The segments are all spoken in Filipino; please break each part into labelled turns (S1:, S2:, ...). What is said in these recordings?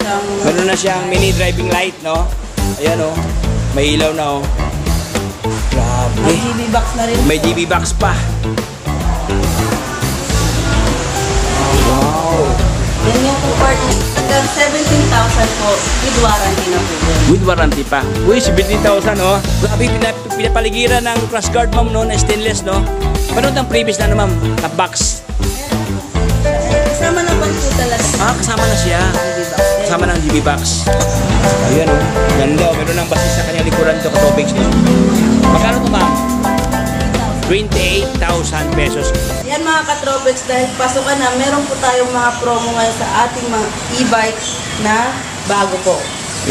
S1: siyang...
S2: Meron na siyang mini driving light, no? Ayan, oh. May ilaw na, oh. Grabe.
S1: May GB box na rin.
S2: May GB box pa. Wow.
S1: Yan yung part hanggang 17,000 po. With warranty na po yun.
S2: With warranty pa. Uy, 17,000, oh. Grabe, pinapaligiran ng crash guard, ma'am, no? Na stainless, no? Paano ang previous na, ma'am? Top box.
S1: Kasama naman po talaga.
S2: Ah, kasama na siya.
S1: GB box.
S2: Kasama ng GB box. Ayan, oh. Ganda, oh. Meron ng basis sa kanyang likuran ito, katopics niyo. Magkano ito, ma'am? 28,000 pesos.
S1: Yan mga katropics, dahil pasukan na, meron po tayong mga promo ngayon sa ating mga e-bike na bago po.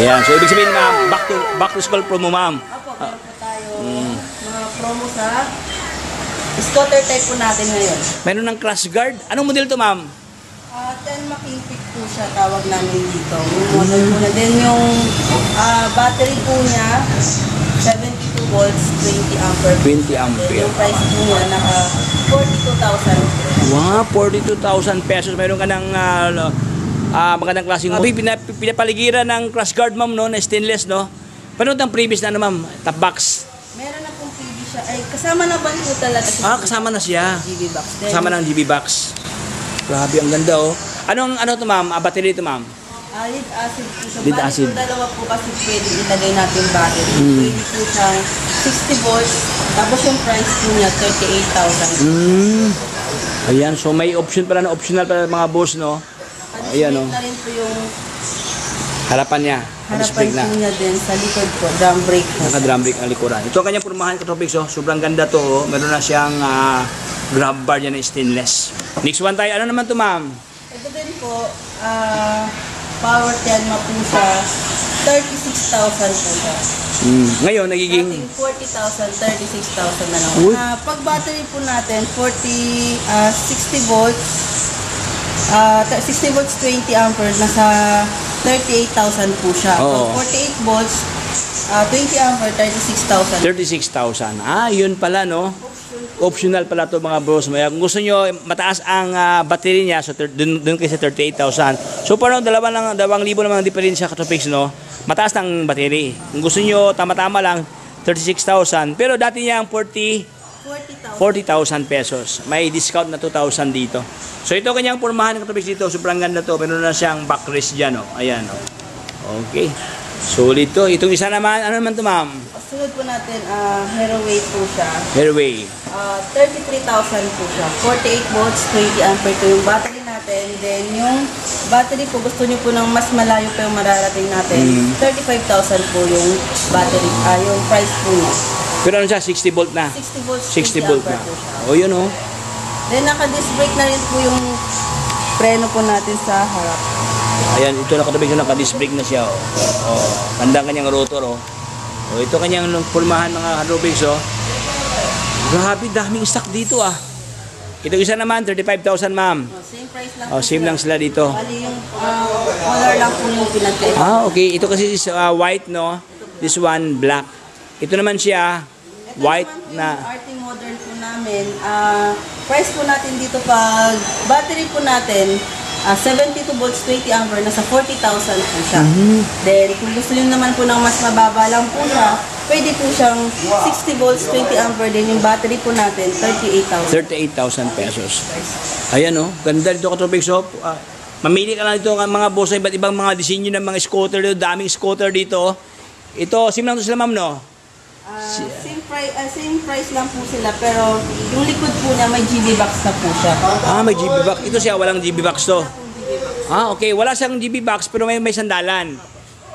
S2: Ayan, so ibig sabihin, ma'am, back to school promo, ma'am.
S1: Opo, meron po tayong mga promo sa scooter type po natin ngayon.
S2: Meron ng crash guard. Anong model to, ma'am?
S1: 10 Makinpick po siya, tawag namin dito. Yung model po na din yung battery po niya, 72 volts, 20 ampere.
S2: 20 ampere.
S1: Yung price po niya, naka 42,000.
S2: Wow, 42,000 pesos. Meron ka ng magandang klaseng pinapaligiran ng crash guard, ma'am, no? Na stainless, no? Paano ang previous na, ma'am? Top box.
S1: Meron na pong TV siya. Ay, kasama na ba po talaga?
S2: Ah, kasama na siya.
S1: GB box.
S2: Kasama ng GB box. Grabe, ang ganda, oh. Ano to, ma'am? Battery to, ma'am?
S1: Lead acid po siya.
S2: Lead acid.
S1: Bali po dalawa po kasi pwede ilagay natin battery. Pwede po siyang 60 volts. Tapos yung price po niya, 38,000.
S2: Ayan, so may option pala na optional pala mga boss, no? Ayan, oh.
S1: na rin po yung
S2: Harapan niya.
S1: harapan po niya din sa likod po. Drum brake po.
S2: Naka-drum brake ang likuran. Ito ang kanyang pormahan, katropics, oh. Sobrang ganda to, oh. Meron na siyang grab bar niya na stainless. Next one tayo. Ano naman to, ma'am?
S1: Ito din po, power Tianma po siya. 36,000 po siya.
S2: Ngayon, nagiging...
S1: Dating 40,000, 36,000 na lang. Pag battery po natin, 60 volts, 60 volts 20 ampere, nasa 38,000 po siya.
S2: Oo.
S1: Pag 48 volts, 20 ampere, 36,000.
S2: 36,000. Ah, yun pala, no? Optional pala to mga bros. Kung gusto nyo, mataas ang battery niya, so dun kayo sa 38,000. So parang 2,000 naman ang diferensya, katropics, no? Mataas ng battery. Kung gusto nyo, tama-tama lang, 36,000. Pero dati niya ang 40,000 pesos. May discount na 2,000 dito. So ito kanyang pormahan ng katropics dito. Sobrang ganda to. Meron na siyang backrest dyan, oh. Ayan, oh. Okay. Solid to. Itong isa naman, ano naman to, ma'am?
S1: Sunod po natin, Hairway po siya.
S2: Hairway.
S1: 33,000 po siya. 48 volts, 20 ampere to yung battery natin. Then yung battery po, gusto nyo po ng mas malayo pa yung mararating natin. 35,000 po yung battery, yung price po niya.
S2: Pero ano siya? 60 volt na?
S1: 60 volts,
S2: 60 volt na. O yun, oh.
S1: Then naka-disc brake na rin po yung preno po natin sa harap.
S2: Ayan, ito naka-disc brake na siya, oh. Oh, tanda kanyang rotor, oh. O, ito kanyang pulmahan mga katropics, oh. Grabe, daming stock dito, ah. Ito isa naman, 35,000, ma'am.
S1: Same price lang.
S2: Oh, same lang sila dito.
S1: Bali yung color lang po yung pinagkaiba.
S2: Ah, okay. Ito kasi is white, no? This one, black. Ito naman siya, white na...
S1: RT modern po namin. Price po natin dito pag battery po natin, 72 volts, 20 ampere, nasa 40,000 po siya. Then, kung gusto nyo naman po ng mas mababa lang po siya, pwede po siyang 60 volts, 20 ampere, din yung battery po natin, 38,000.
S2: 38,000 pesos. Ayan, oh. Ganda dito, katropics, oh. Mamili ka lang dito ng mga boss na iba't ibang mga disenyo ng mga scooter dito. Daming scooter dito, oh. Ito, sim lang to sila, ma'am, no?
S1: Same price lang po sila, pero yung likod po niya may GB box na po siya.
S2: Ah, may GB box. Ito siya, walang GB box to. Ah, okay. Wala siyang GB box, pero may sandalan.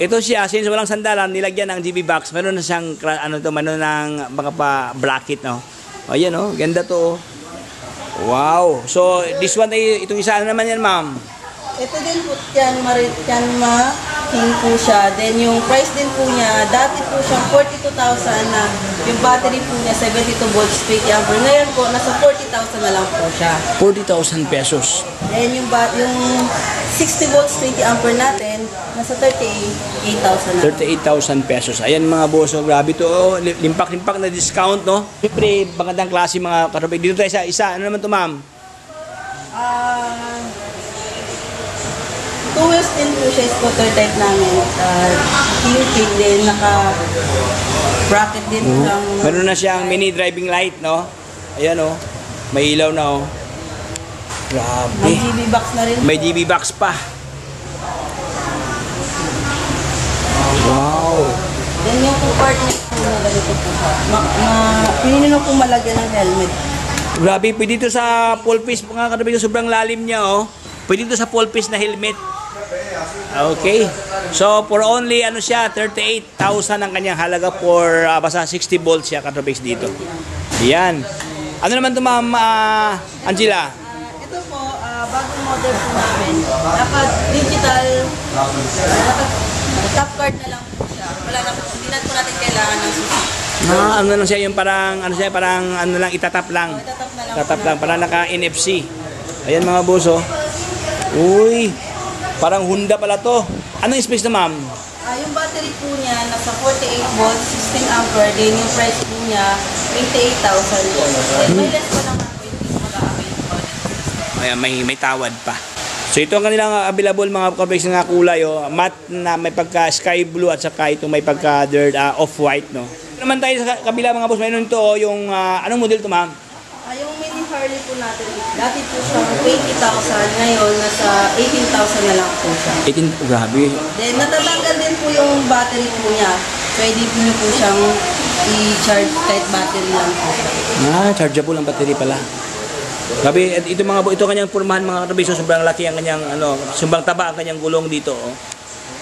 S2: Ito siya, since walang sandalan, nilagyan ng GB box. Meron na siyang, meron ng mga pa-bracket, no? O, yan, oh. Ganda to, oh. Wow. So, this one, itong isa naman yan, ma'am.
S1: Ito din po, Tianma King po siya. Then yung price din po niya, dati po siyang 42,000 na yung battery po niya 72 volts 20 ampere. Ngayon po, nasa 40,000 na lang po siya.
S2: 40,000 pesos.
S1: Then yung 60 volts 20 ampere natin, nasa 38,000 na.
S2: 38,000 pesos. Ayan mga boss, oh, grabe to. Oh, limpak-limpak na discount, no? Siyempre, magandang klase mga katropics. Dito tayo sa isa. Ano naman to, ma'am?
S1: Ito two wheels din po siya, scooter type namin. Hilpig din, naka-bracket din ng...
S2: Meron na siyang mini driving light, no? Ayan, oh. May ilaw na, oh.
S1: May
S2: Grabe.
S1: GB box na rin.
S2: May GB box pa. Wow.
S1: Then yung po part niya po na ganito po siya. Pinino po malagyan ng helmet.
S2: Grabe, pwede ito sa full face. Mga katabi, sobrang lalim niya, oh. Pwede ito sa full face na helmet. Okay. So, for only, ano siya, 38,000 ang kanyang halaga for, basta 60 volts siya, katabi dito. Yan. Ano naman ito, ma'am, Angela?
S1: Ito po, bagong model po namin. Naka-digital, top card na lang po siya. Wala na po, hindi na po natin kailangan ng susi.
S2: Ano lang siya, yung parang, ano siya, parang, ano lang, itatap lang. Itatap lang, parang naka-NFC. Ayan mga boss, oh. Uy, parang Honda pala to. Anong space na, ma'am?
S1: Yung battery po niya, nasa 48 volts, 16 ampere, din yung price po niya, 28,000 po. May less pa naman po yung mag-a-avail po.
S2: Ayan, may tawad pa. So ito ang kanilang available mga kabreaks na kulay, oh. Matte na may pagka sky blue at saka ito may pagka dirt off-white, no. Naman tayo sa kabila mga boss, mayroon ito, oh, yung anong model to, ma'am?
S1: Yung mini Harley po natin, dati po siya 20,000, ngayon nasa 18,000 na lang po siya.
S2: 18, grabe.
S1: Then natatanggal din po yung battery po niya. Pwede po siyang i-charge kahit battery lang po siya.
S2: Chargeable ang battery pala. Grabe, ito mga ito kanyang pormahan mga kabreaks, sobrang laki ang kanyang sobrang taba ang kanyang gulong dito, oh.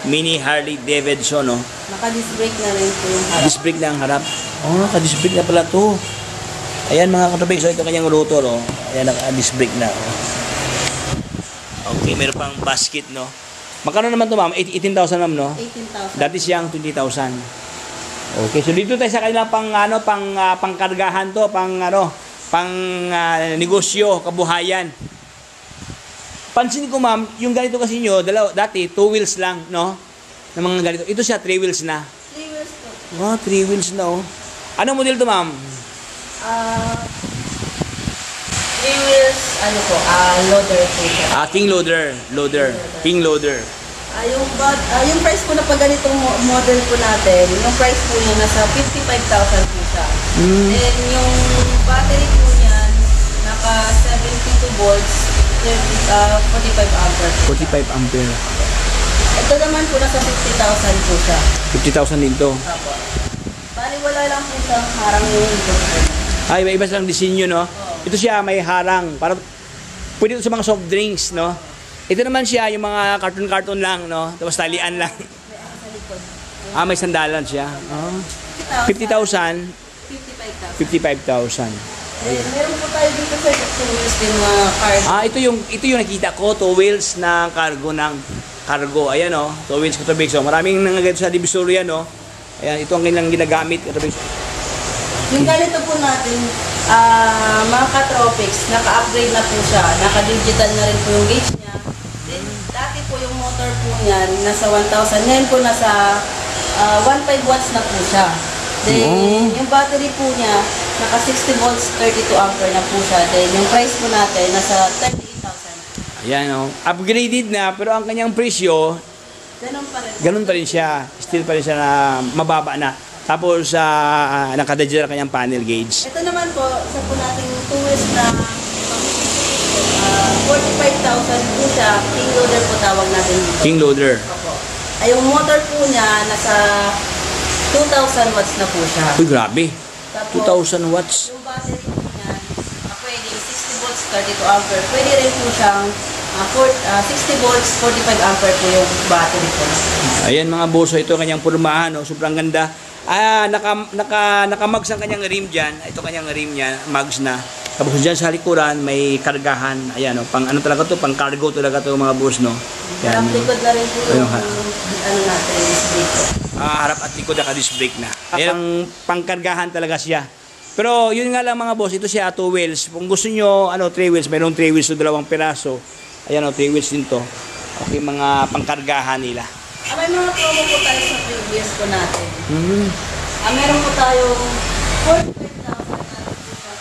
S2: Mini Harley Davidson, no.
S1: Naka-disc brake na rin po yung harap.
S2: Disc brake na ang harap. Oh, naka-disc brake na pala to. Ayan mga kabreaks, so ito kanyang rotor, oh. Ayan, naka-disc brake na, oh. Okay, meron pang basket, no. Magkano naman to, ma'am? 18,000, ma'am, no?
S1: 18,000.
S2: Dati siyang 20,000. Okay, so dito tayo sa kanilang pangkargahan to, negosyo, kabuhayan. Pansin ko, ma'am, yung ganito kasi nyo, dati 2 wheels lang, no? Ng mga ganito. Ito siya 3 wheels na.
S1: 3 wheels po.
S2: Oh, 3 wheels na, oh. Anong model to, ma'am?
S1: 3 wheels, loader po siya.
S2: King loader. King loader.
S1: Yung price po na pag ganitong model po natin, yung price po niya nasa 55,000 po siya. And yung battery po niyan, naka 72 volts, 45 ampere.
S2: 45 ampere.
S1: Ito naman po nasa 50,000 po siya.
S2: 50,000 din to.
S1: Apo. Bali wala lang po siyang harang yung likod.
S2: Ay, may iba silang disenyo, no? Ito siya, may harang. Para, pwede ito sa mga soft drinks, no? Ito naman siya, yung mga carton-carton lang, no? Tapos talian lang.
S1: Sa likod.
S2: May sandalan siya. 50,000. 55,000.
S1: Meron po tayo dito sa 2 wheels din mga car.
S2: Ito yung nakita ko, 2 wheels na cargo ng cargo. Ayan, oh. 2 wheels katubig. So, maraming nangyayari sa Divisoria, no? Ayan, ito ang kanilang ginagamit katubig.
S1: Yung ganito po natin, mga ka-tropics, naka-upgrade na po siya. Naka-digital na rin po yung gauge niya. Then, dati po yung motor po niyan, nasa 1,000. Ngayon po nasa 1.5 watts na po siya. Then, yung battery po niya, naka 60 volts, 32 ampere na po siya. Then, yung price po natin, nasa 38,000.
S2: Ayan, oh. Upgraded na, pero ang kanyang presyo, ganun pa rin siya. Still pa rin siya na mababa na. Tapos, nakadigital kanyang panel gauge.
S1: Ito naman po, isa po natin 2 wheels na 45,000 po siya. King loader po tawag natin dito.
S2: King loader.
S1: Opo. Yung motor po niya, nasa 2,000 watts na po siya.
S2: Uy, grabe.
S1: Tapos,
S2: 2,000 watts.
S1: yung battery po niya, pwede 60 volts, 32 ampere. Pwede rin po siyang 60 volts, 45 ampere po yung battery po.
S2: Ayan mga boso, ito kanyang pormahan, oh. Sobrang ganda. Naka-mags ang kanyang rim dyan. Ito kanyang rim niya, mags na. Tapos dyan sa likuran, may kargahan. Ayan, oh. Pang ano talaga to, pang cargo talaga to mga boss, no? Yan.
S1: Harap likod na rin po yung natin, dito.
S2: Harap at likod, naka-disc brake na. Ayan, ang pangkargahan talaga siya. Pero yun nga lang mga boss, ito siya 2 wheels. Kung gusto nyo, 3 wheels, mayroong 3 wheels na 2 piraso. Ayan, 3 wheels din to. Okay, mga pangkargahan nila.
S1: May mga promo po tayo sa previous po natin. Meron po tayong 45,000 at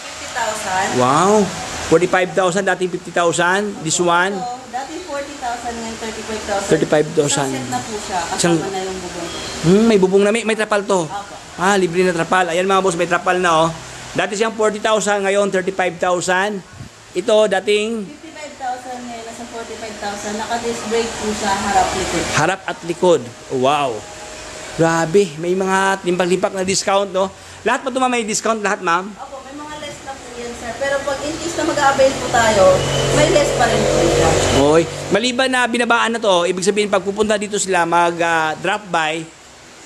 S1: 50,000.
S2: Wow! 45,000, dati 50,000. This one?
S1: So, dati 40,000, 40,000 ngayon, 35,000.
S2: 35,000.
S1: Isang set na po siya,
S2: Isang-
S1: kasama na yung bubong.
S2: May bubong na, may trapal to.
S1: Opo.
S2: Libre na trapal. Ayan mga boss, may trapal na oh. Dati siyang 40,000, ngayon 35,000. Ito, dating
S1: 55,000 ngayon, nasa 45,000. Naka-disc brake po siya, harap-likod.
S2: harap at likod. Wow. Grabe, may mga limpak-limpak na discount, no? Lahat pa ito may discount lahat, ma'am?
S1: Opo, may mga less na po yan, sir. Pero pag in case na mag-avail po tayo, may less pa rin po siya.
S2: Oy, maliban na binabaan na to, ibig sabihin pag pupunta dito sila drop by,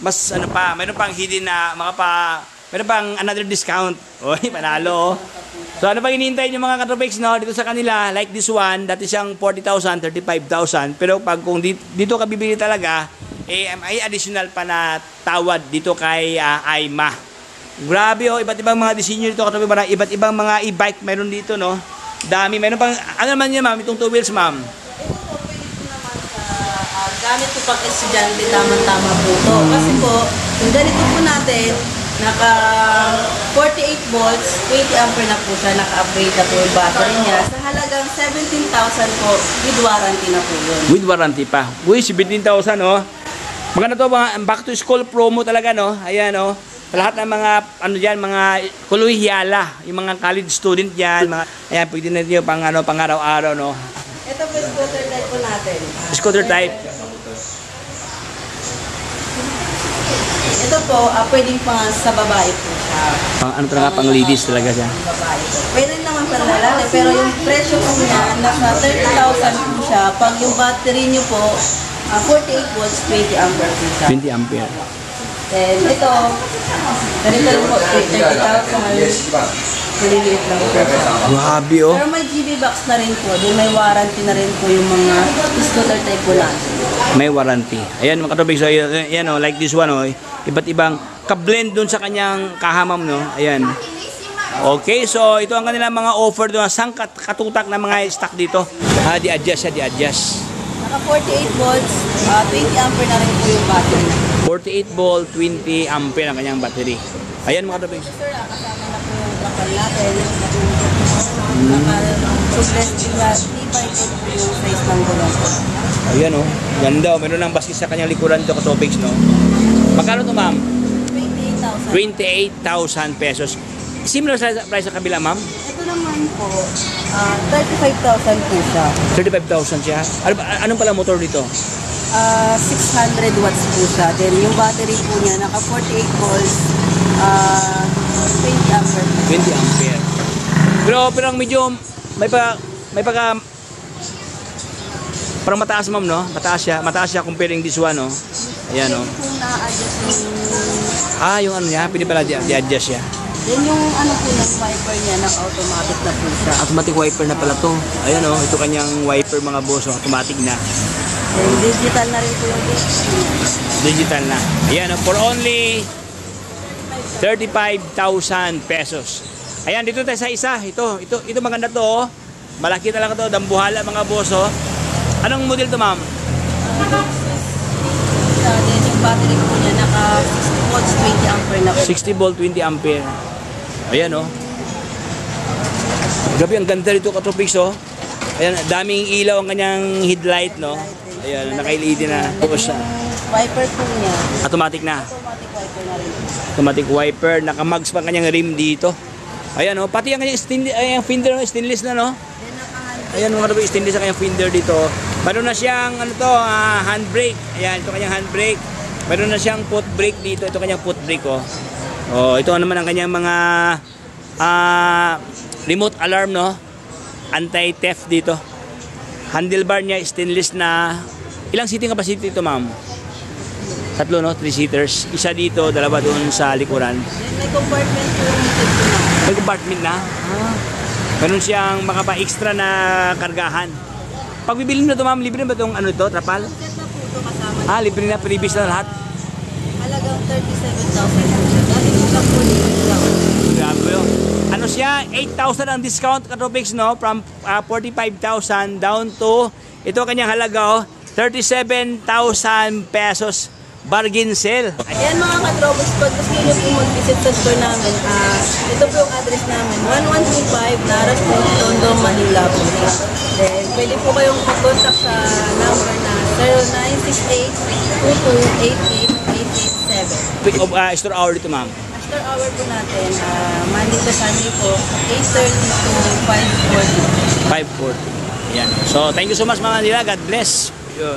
S2: mas ano pa, mayroon pang hidden na mayroon pang another discount. Oy, panalo. Oh. So ano pang hinihintay yung mga katropics, no? Dito sa kanila, like this one, dati siyang 40,000, 35,000. Pero pag kung dito ka bibili talaga, may additional pa na tawad dito kay Aima. Grabe oh, iba't ibang mga disenyo dito, katropics, iba't ibang mga e-bike meron dito, no? Dami, meron pang, ano naman yan, ma'am? Itong 2 wheels, ma'am.
S1: Ito po, pwede po naman sa gamit po pag estudyante, tama-tama po ito. Kasi po, yung ganito po natin, naka 48 volts, 20 ampere na po siya, naka-upgrade na po yung battery niya. Sa halagang 17,000 po, with warranty na po yun.
S2: With warranty pa. Uy, 17,000, oh. Maganda to, mga back to school promo talaga, no? Ayan, oh. Lahat ng mga, ano dyan, mga kuluhiyala, yung mga college student dyan, mga, ayan, pwede na nyo pang, pang araw-araw, no?
S1: Ito po yung scooter type po natin.
S2: Scooter type.
S1: Ito po, pwedeng pang sa babae po siya.
S2: Ano talaga, pang ladies talaga siya.
S1: Babae po. Pwede naman pang lalaki, pero yung presyo po niya, nasa 30,000 po siya. Pag yung battery niyo po, 48 volts, 20 ampere po siya.
S2: 20 ampere.
S1: Then ito, ganito rin po, 30,000. Maliliit lang po.
S2: Grabe, oh.
S1: Pero may GB box na rin po. Then may warranty na rin po yung mga scooter type po natin.
S2: May warranty. Ayan, mga katropics, so, ayan, oh, like this one, oh. Iba't ibang ka-blend dun sa kanyang kahamam, no? Ayan. Okay, so ito ang kanilang mga offer doon. Sang katutak na mga stock dito. Di-adjust siya, di-adjust.
S1: Naka 48 volts, 20 ampere na rin po yung battery.
S2: 48 volt, 20 ampere ang kanyang battery. Ayan mga katropics.
S1: Sir, kasama na po yung trapal natin. Naka-progress tibay po yung size ng gulong po.
S2: Ayan, oh. Ganda, oh. Meron ng baskis sa kanyang likuran dito, katropics, no? Magkano to, ma'am?
S1: 28,000.
S2: 28,000 pesos. Similar sa price sa kabila, ma'am?
S1: Ito naman po, 35,000 po siya.
S2: 35,000 siya. Anong pala motor dito?
S1: 600 watts po siya. Then yung battery po niya, naka 48 volts, 20 ampere.
S2: 20 ampere. Pero ang medyo may pagka parang mataas, ma'am, no? Mataas siya comparing this one, no? Ayan, no?
S1: Pwede po na-adjust
S2: Yung ano niya, pwede pala di-adjust siya.
S1: then yung ano po yung wiper niya, naka-automatic na po siya.
S2: Automatic wiper na pala to. Ayan, no? Ito kanyang wiper, mga boss, oh. Automatic na.
S1: Then digital na rin po yung display.
S2: Digital na. Ayan, no? For only 35,000 pesos. Ayan, dito tayo sa isa. Ito maganda to, oh. Malaki talaga to, dambuhala, mga boss, oh. Anong model to, ma'am?
S1: Then yung battery po niya, naka 60 volts, 20 ampere na po.
S2: 60 volt, 20 ampere. Ayan, oh. Grabe, ang ganda rito, katropics, oh. Ayan, daming ilaw ang kanyang headlight, no? Ayan, naka-LED na. Tapos,
S1: Yung wiper po niya,
S2: automatic na.
S1: automatic wiper na rin.
S2: Automatic wiper, naka-mugs pa ang kanyang rim dito. Ayan, oh. Pati ang kanyang fender, stainless na, no?
S1: Then naka-hand
S2: Ayan, mga katropics, stainless ang kanyang fender dito. Meron na siyang, handbrake. Ayan, ito kanyang handbrake. Meron na siyang foot brake dito. Ito kanyang foot brake, oh. Oh, ito naman ang kanyang mga remote alarm, no? Anti-theft dito. Handlebar niya stainless na. Ilang seating capacity ito, ma'am? 3, no? 3 seaters. Isa dito, 2 doon sa likuran.
S1: Then may compartment po yung likod po na.
S2: May compartment na. Meron siyang extra na kargahan. Pag bibili mo ito, ma'am, libre ba itong trapal?
S1: Set na po ito kasama.
S2: Libre na, previous na lahat.
S1: Halagang 37,000 po siya. Dati po lang po lang.
S2: Grabe yun. Ano siya? 8,000 ang discount, katropics, no? From 45,000 down to, ito kanyang halaga, 37,000 pesos. Bargain sale.
S1: Ayan mga katrobos, pag gusto nyo po mag-visit sa store namin, ito po yung address namin, 1125 Nara Street, Tondo, Manila po. Then, pwede po kayong mag-contact sa number na 0968-2288-887.
S2: Pick up store hour dito, ma'am.
S1: After hour po natin, Monday to Sunday po, 8:30 to 5:40.
S2: 5:40. Yan. So, thank you so much, Ma'am Manila. God bless. Yun.